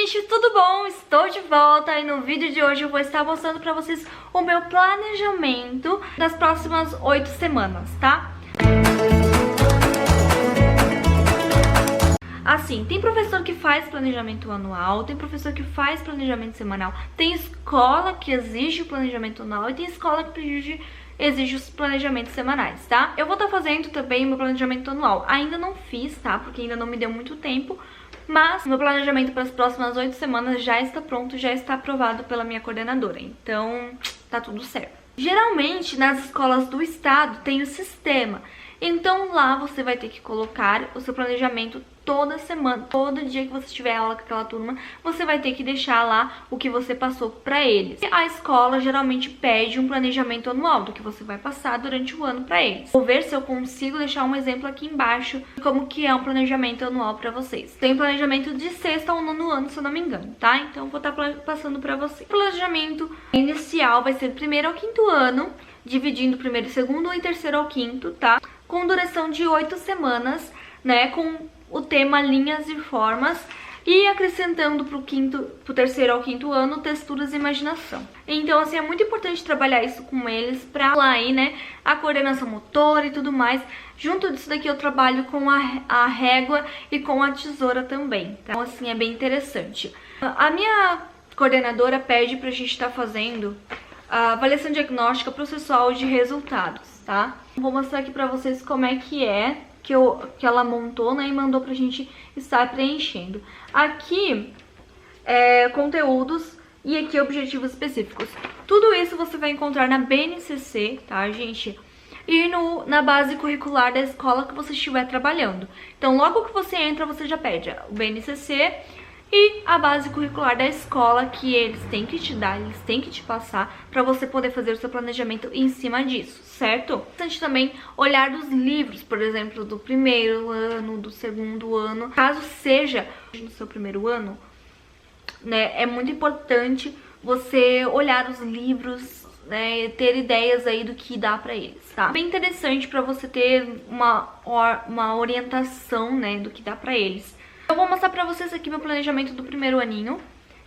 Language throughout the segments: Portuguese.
gente, tudo bom? Estou de volta e no vídeo de hoje eu vou estar mostrando pra vocês o meu planejamento das próximas 8 semanas, tá? Assim, tem professor que faz planejamento anual, tem professor que faz planejamento semanal, tem escola que exige o planejamento anual e tem escola que exige os planejamentos semanais, tá? Eu vou estar fazendo também meu planejamento anual. Ainda não fiz, tá? Porque ainda não me deu muito tempo. Mas meu planejamento para as próximas 8 semanas já está pronto, já está aprovado pela minha coordenadora. Então, tá tudo certo. Geralmente, nas escolas do estado tem o sistema. Então, lá você vai ter que colocar o seu planejamento toda semana. Todo dia que você tiver aula com aquela turma, você vai ter que deixar lá o que você passou para eles. E a escola geralmente pede um planejamento anual do que você vai passar durante o ano para eles. Vou ver se eu consigo deixar um exemplo aqui embaixo de como que é um planejamento anual para vocês. Tem planejamento de sexto ao nono ano, se eu não me engano, tá? Então, vou estar passando para vocês. O planejamento inicial vai ser do primeiro ao quinto ano, dividindo o primeiro, segundo e terceiro ao quinto, tá? Com duração de 8 semanas, né? Com o tema linhas e formas e acrescentando pro terceiro ao quinto ano texturas e imaginação. Então, assim, é muito importante trabalhar isso com eles pra lá aí, né? A coordenação motora e tudo mais. Junto disso daqui eu trabalho com a régua e com a tesoura também, tá? Então, assim, é bem interessante. A minha coordenadora pede pra gente estar fazendo a avaliação diagnóstica processual de resultados, tá? Vou mostrar aqui pra vocês como é que ela montou, né, e mandou pra gente estar preenchendo. Aqui é conteúdos e aqui objetivos específicos. Tudo isso você vai encontrar na BNCC, tá, gente? E na base curricular da escola que você estiver trabalhando. Então, logo que você entra, você já pede o BNCC e a base curricular da escola que eles têm que te dar, eles têm que te passar para você poder fazer o seu planejamento em cima disso, certo? É importante também olhar dos livros, por exemplo, do primeiro ano, do segundo ano. Caso seja no seu primeiro ano, né, é muito importante você olhar os livros, né, ter ideias aí do que dá pra eles, tá? Bem interessante pra você ter uma orientação, né, do que dá pra eles. Eu vou mostrar pra vocês aqui meu planejamento do primeiro aninho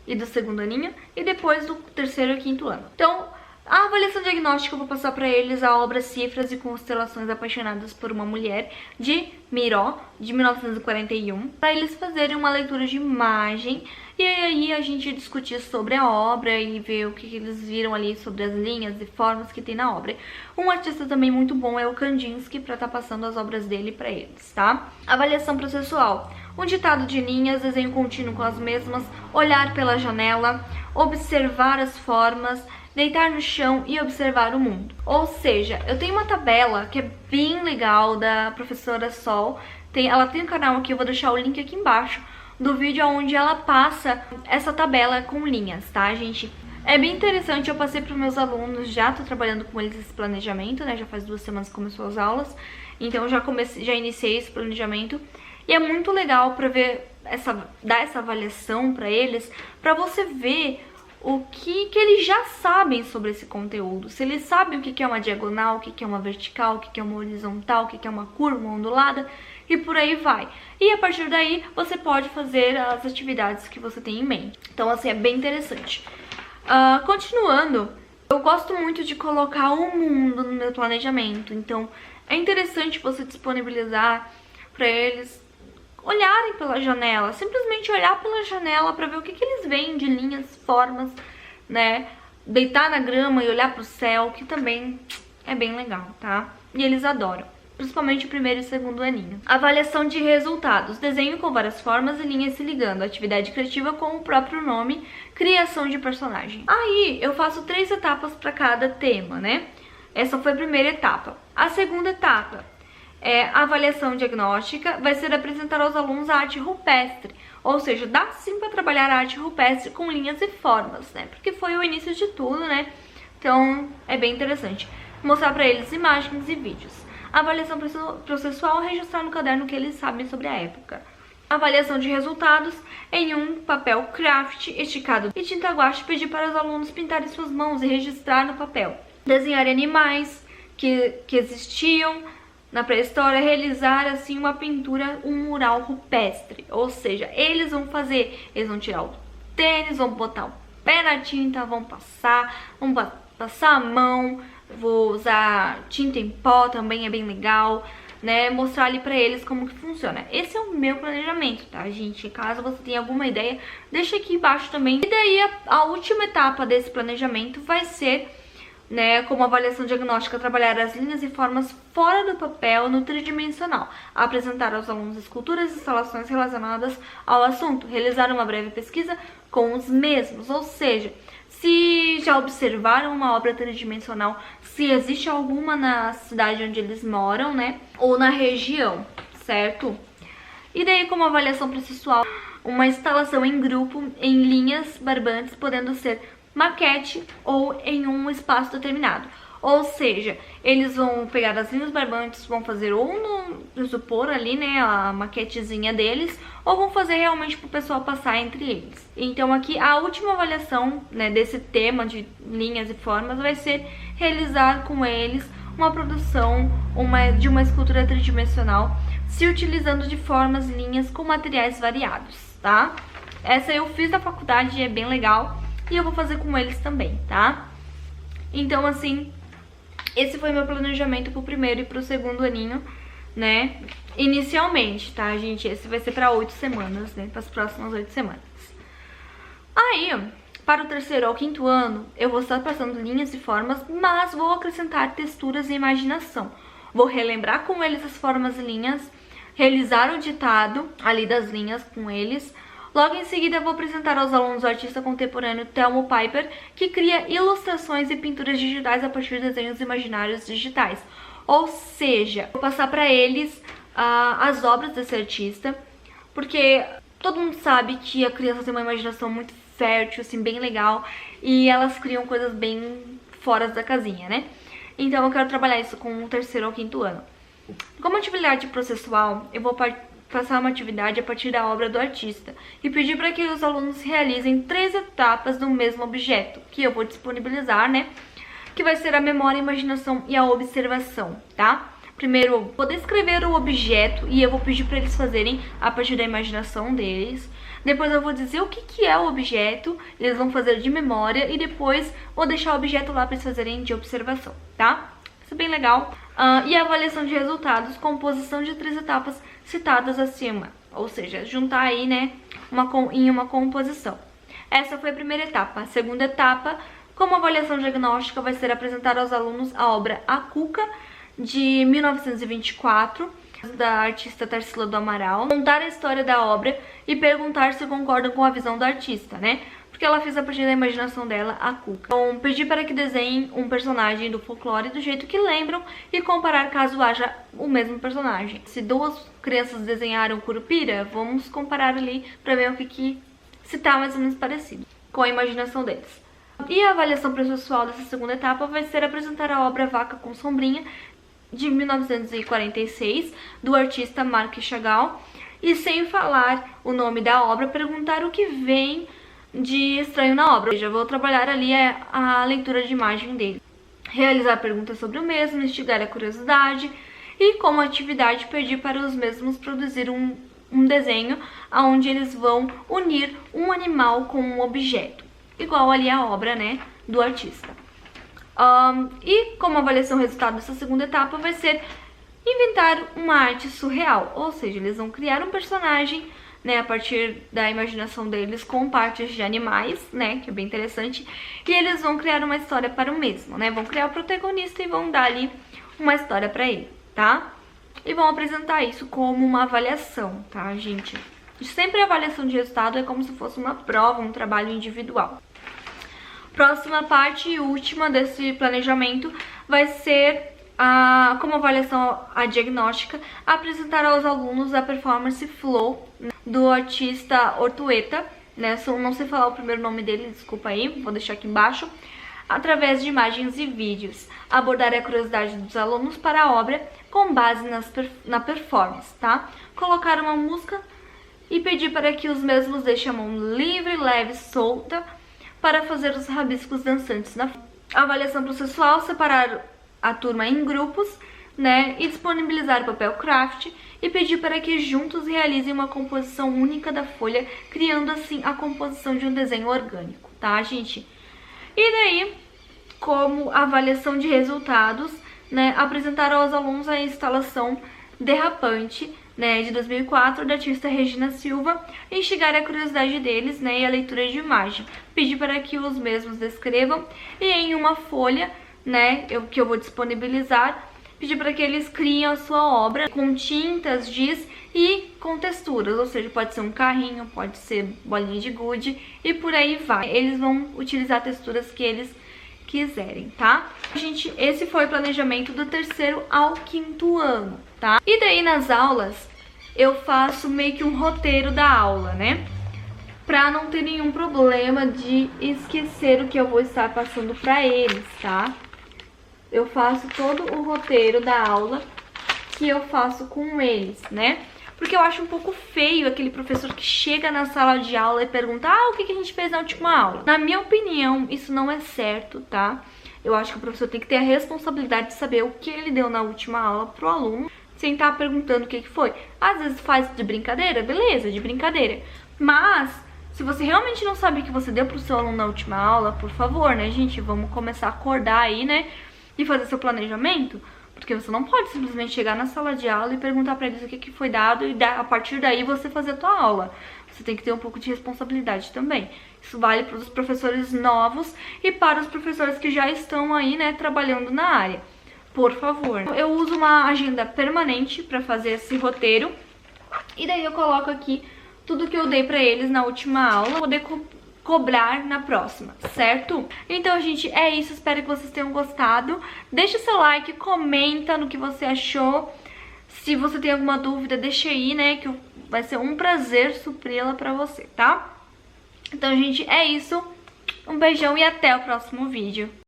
e do segundo aninho e depois do terceiro e quinto ano. Então, a avaliação diagnóstica eu vou passar pra eles a obra Cifras e Constelações Apaixonadas por uma Mulher, de Miró, de 1941, para eles fazerem uma leitura de imagem e aí a gente discutir sobre a obra e ver o que eles viram ali sobre as linhas e formas que tem na obra. Um artista também muito bom é o Kandinsky, para estar passando as obras dele para eles, tá? Avaliação processual. Um ditado de linhas, desenho contínuo com as mesmas, olhar pela janela, observar as formas, deitar no chão e observar o mundo. Ou seja, eu tenho uma tabela que é bem legal da professora Sol. Ela tem um canal aqui, eu vou deixar o link aqui embaixo do vídeo onde ela passa essa tabela com linhas, tá, gente? É bem interessante, eu passei para os meus alunos, já tô trabalhando com eles esse planejamento, né? Já faz 2 semanas que começou as aulas, então já iniciei esse planejamento. E é muito legal para ver dar essa avaliação para eles, para você ver o que eles já sabem sobre esse conteúdo. Se eles sabem o que é uma diagonal, o que é uma vertical, o que é uma horizontal, o que é uma curva, uma ondulada, e por aí vai. E a partir daí, você pode fazer as atividades que você tem em mente. Então, assim, é bem interessante. Continuando, eu gosto muito de colocar o mundo no meu planejamento. Então, é interessante você disponibilizar para eles olharem pela janela, simplesmente olhar pela janela para ver o que eles veem de linhas, formas, né? Deitar na grama e olhar pro céu, que também é bem legal, tá? E eles adoram, principalmente o primeiro e segundo aninho. Avaliação de resultados, desenho com várias formas e linhas se ligando, atividade criativa com o próprio nome, criação de personagem. Aí eu faço 3 etapas para cada tema, né? Essa foi a primeira etapa. A segunda etapa a avaliação diagnóstica vai ser apresentar aos alunos a arte rupestre, ou seja, dá sim para trabalhar a arte rupestre com linhas e formas, né? Porque foi o início de tudo, né? Então é bem interessante. Mostrar para eles imagens e vídeos. A avaliação processual, registrar no caderno o que eles sabem sobre a época. Avaliação de resultados em um papel craft esticado e tinta guache, pedir para os alunos pintarem suas mãos e registrar no papel. Desenhar animais que existiam na pré-história, realizar assim uma pintura, um mural rupestre. Ou seja, eles vão tirar tênis, vão botar o pé na tinta, vão passar a mão, vou usar tinta em pó, também é bem legal, né, mostrar ali pra eles como que funciona. Esse é o meu planejamento, tá, gente? Caso você tenha alguma ideia, deixa aqui embaixo também. E daí a última etapa desse planejamento vai ser, né, como avaliação diagnóstica, trabalhar as linhas e formas fora do papel no tridimensional, apresentar aos alunos esculturas e instalações relacionadas ao assunto, realizar uma breve pesquisa com os mesmos, ou seja, se já observaram uma obra tridimensional, se existe alguma na cidade onde eles moram, né, ou na região, certo? E daí, como avaliação processual, uma instalação em grupo, em linhas barbantes, podendo ser maquete ou em um espaço determinado. Ou seja, eles vão pegar as linhas barbantes, vão fazer ou no supor ali, né, a maquetezinha deles, ou vão fazer realmente para o pessoal passar entre eles. Então aqui a última avaliação, né, desse tema de linhas e formas vai ser realizar com eles uma produção de uma escultura tridimensional, se utilizando de formas, linhas com materiais variados, tá? Essa eu fiz na faculdade e é bem legal, e eu vou fazer com eles também, tá? Então assim, esse foi meu planejamento pro primeiro e pro segundo aninho, né? Inicialmente, tá, gente? Esse vai ser pra 8 semanas, né? Para as próximas 8 semanas. Aí, para o terceiro ao quinto ano, eu vou estar passando linhas e formas, mas vou acrescentar texturas e imaginação. Vou relembrar com eles as formas e linhas, realizar o ditado ali das linhas com eles. Logo em seguida, eu vou apresentar aos alunos o artista contemporâneo Thelmo Piper, que cria ilustrações e pinturas digitais a partir de desenhos imaginários digitais. Ou seja, vou passar para eles as obras desse artista, porque todo mundo sabe que a criança tem uma imaginação muito fértil, assim, bem legal, e elas criam coisas bem fora da casinha, né? Então eu quero trabalhar isso com o terceiro ao quinto ano. Como atividade processual, eu vou passar uma atividade a partir da obra do artista e pedir para que os alunos realizem 3 etapas do mesmo objeto, que eu vou disponibilizar, né? Que vai ser a memória, a imaginação e a observação, tá? Primeiro, eu vou descrever o objeto e eu vou pedir para eles fazerem a partir da imaginação deles. Depois eu vou dizer o que é o objeto, eles vão fazer de memória e depois vou deixar o objeto lá para eles fazerem de observação, tá? Isso é bem legal. E a avaliação de resultados, composição de 3 etapas citadas acima, ou seja, juntar aí, né, em uma composição. Essa foi a primeira etapa. A segunda etapa, como avaliação diagnóstica, vai ser apresentar aos alunos a obra A Cuca, de 1924, da artista Tarsila do Amaral, contar a história da obra e perguntar se concordam com a visão do artista, né? Porque ela fez a partir da imaginação dela a Cuca. Então, pedir para que desenhem um personagem do folclore do jeito que lembram e comparar caso haja o mesmo personagem. Se 2 crianças desenharam Curupira, vamos comparar ali para ver se tá mais ou menos parecido com a imaginação deles. E a avaliação processual dessa segunda etapa vai ser apresentar a obra Vaca com Sombrinha, de 1946, do artista Marc Chagall, e sem falar o nome da obra, perguntar o que vem de estranho na obra. Ou seja, vou trabalhar ali a leitura de imagem dele, realizar perguntas sobre o mesmo, instigar a curiosidade e, como atividade, pedir para os mesmos produzir um desenho onde eles vão unir um animal com um objeto, igual ali a obra, né, do artista. E como avaliação resultado dessa segunda etapa vai ser inventar uma arte surreal, ou seja, eles vão criar um personagem, né, a partir da imaginação deles com partes de animais, né, que é bem interessante, e eles vão criar uma história para o mesmo, né, vão criar o protagonista e vão dar ali uma história para ele, tá? E vão apresentar isso como uma avaliação, tá, gente? Sempre a avaliação de resultado é como se fosse uma prova, um trabalho individual. Próxima parte e última desse planejamento vai ser, como avaliação diagnóstica, apresentar aos alunos a performance Flow do artista Ortueta, né? Não sei falar o primeiro nome dele, desculpa aí, vou deixar aqui embaixo. Através de imagens e vídeos, abordar a curiosidade dos alunos para a obra com base na performance, tá? Colocar uma música e pedir para que os mesmos deixem a mão livre, leve, solta, para fazer os rabiscos dançantes na frente. A avaliação processual, separar a turma em grupos, né, e disponibilizar o papel craft e pedir para que juntos realizem uma composição única da folha, criando assim a composição de um desenho orgânico, tá, gente? E daí, como avaliação de resultados, né, apresentaram aos alunos a instalação Derrapante, né, de 2004, da artista Regina Silva, e instigar a curiosidade deles, né, e a leitura de imagem. Pedir para que os mesmos descrevam e em uma folha, né, que eu vou disponibilizar, pedir para que eles criem a sua obra com tintas, giz e com texturas, ou seja, pode ser um carrinho, pode ser bolinha de gude e por aí vai. Eles vão utilizar texturas que eles quiserem, tá? Gente, esse foi o planejamento do 3º ao 5º ano, tá? E daí nas aulas eu faço meio que um roteiro da aula, né? Pra não ter nenhum problema de esquecer o que eu vou estar passando pra eles, tá? Eu faço todo o roteiro da aula que eu faço com eles, né? Porque eu acho um pouco feio aquele professor que chega na sala de aula e pergunta: ah, o que a gente fez na última aula? Na minha opinião, isso não é certo, tá? Eu acho que o professor tem que ter a responsabilidade de saber o que ele deu na última aula pro aluno, sem estar perguntando o que foi. Às vezes faz de brincadeira, beleza, de brincadeira. Mas, se você realmente não sabe o que você deu pro seu aluno na última aula, por favor, né, gente? Vamos começar a acordar aí, né? E fazer seu planejamento, porque você não pode simplesmente chegar na sala de aula e perguntar pra eles o que foi dado e a partir daí você fazer a tua aula. Você tem que ter um pouco de responsabilidade também. Isso vale para os professores novos e para os professores que já estão aí, né, trabalhando na área. Por favor. Eu uso uma agenda permanente para fazer esse roteiro e daí eu coloco aqui tudo que eu dei pra eles na última aula, pra poder cobrar na próxima, certo? Então, gente, é isso. Espero que vocês tenham gostado. Deixa o seu like, comenta no que você achou. Se você tem alguma dúvida, deixa aí, né? Que vai ser um prazer supri-la pra você, tá? Então, gente, é isso. Um beijão e até o próximo vídeo.